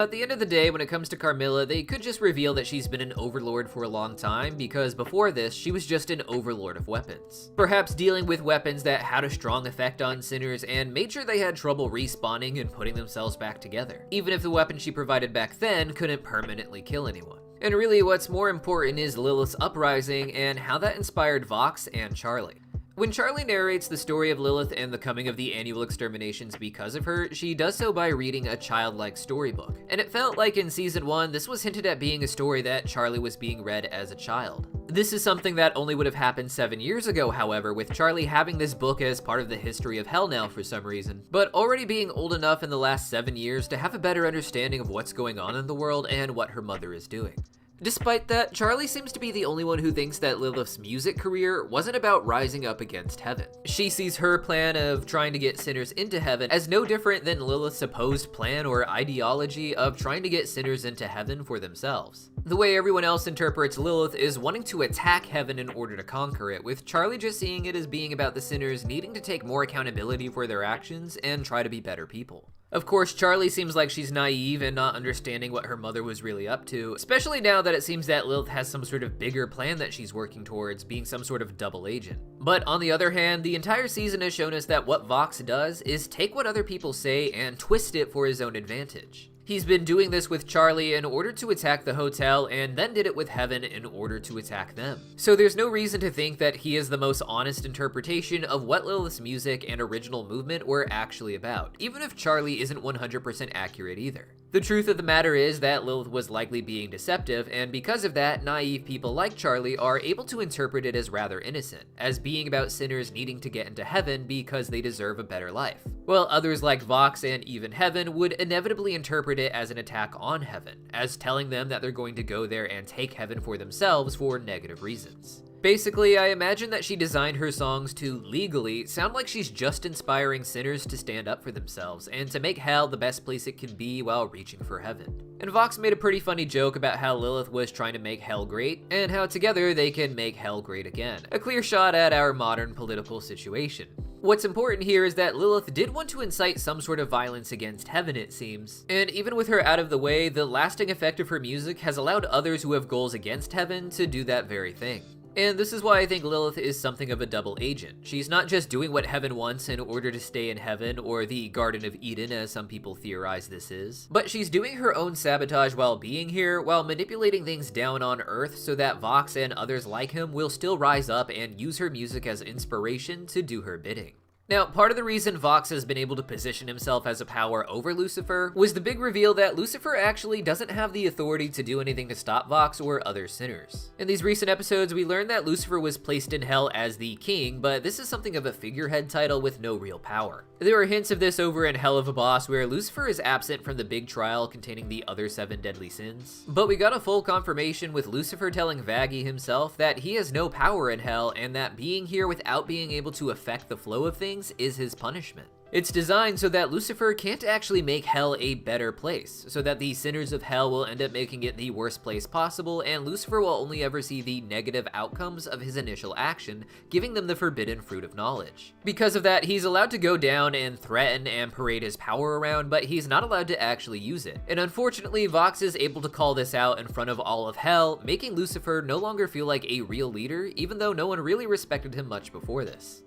At the end of the day, when it comes to Carmilla, they could just reveal that she's been an overlord for a long time, because before this, she was just an overlord of weapons. Perhaps dealing with weapons that had a strong effect on sinners and made sure they had trouble respawning and putting themselves back together, even if the weapon she provided back then couldn't permanently kill anyone. And really, what's more important is Lilith's uprising and how that inspired Vox and Charlie. When Charlie narrates the story of Lilith and the coming of the annual exterminations because of her, she does so by reading a childlike storybook. And it felt like in season 1, this was hinted at being a story that Charlie was being read as a child. This is something that only would have happened 7 years ago, however, with Charlie having this book as part of the history of Hell now for some reason, but already being old enough in the last 7 years to have a better understanding of what's going on in the world and what her mother is doing. Despite that, Charlie seems to be the only one who thinks that Lilith's music career wasn't about rising up against heaven. She sees her plan of trying to get sinners into heaven as no different than Lilith's supposed plan or ideology of trying to get sinners into heaven for themselves. The way everyone else interprets Lilith is wanting to attack heaven in order to conquer it, with Charlie just seeing it as being about the sinners needing to take more accountability for their actions and try to be better people. Of course, Charlie seems like she's naive and not understanding what her mother was really up to, especially now that it seems that Lilith has some sort of bigger plan that she's working towards, being some sort of double agent. But on the other hand, the entire season has shown us that what Vox does is take what other people say and twist it for his own advantage. He's been doing this with Charlie in order to attack the hotel, and then did it with Heaven in order to attack them. So there's no reason to think that he is the most honest interpretation of what Lilith's music and original movement were actually about, even if Charlie isn't 100% accurate either. The truth of the matter is that Lilith was likely being deceptive, and because of that, naive people like Charlie are able to interpret it as rather innocent, as being about sinners needing to get into heaven because they deserve a better life. While others like Vox and even Heaven would inevitably interpret it as an attack on heaven, as telling them that they're going to go there and take heaven for themselves for negative reasons. Basically, I imagine that she designed her songs to legally sound like she's just inspiring sinners to stand up for themselves and to make hell the best place it can be while reaching for heaven. And Vox made a pretty funny joke about how Lilith was trying to make hell great, and how together they can make hell great again. A clear shot at our modern political situation. What's important here is that Lilith did want to incite some sort of violence against heaven, it seems. And even with her out of the way, the lasting effect of her music has allowed others who have goals against heaven to do that very thing. And this is why I think Lilith is something of a double agent. She's not just doing what heaven wants in order to stay in heaven, or the Garden of Eden as some people theorize this is, but she's doing her own sabotage while being here, while manipulating things down on Earth so that Vox and others like him will still rise up and use her music as inspiration to do her bidding. Now, part of the reason Vox has been able to position himself as a power over Lucifer was the big reveal that Lucifer actually doesn't have the authority to do anything to stop Vox or other sinners. In these recent episodes, we learned that Lucifer was placed in hell as the king, but this is something of a figurehead title with no real power. There are hints of this over in Hell of a Boss, where Lucifer is absent from the big trial containing the other 7 deadly sins. But we got a full confirmation with Lucifer telling Vaggie himself that he has no power in hell, and that being here without being able to affect the flow of things is his punishment. It's designed so that Lucifer can't actually make hell a better place, so that the sinners of hell will end up making it the worst place possible, and Lucifer will only ever see the negative outcomes of his initial action, giving them the forbidden fruit of knowledge. Because of that, he's allowed to go down and threaten and parade his power around, but he's not allowed to actually use it. And unfortunately, Vox is able to call this out in front of all of hell, making Lucifer no longer feel like a real leader, even though no one really respected him much before this.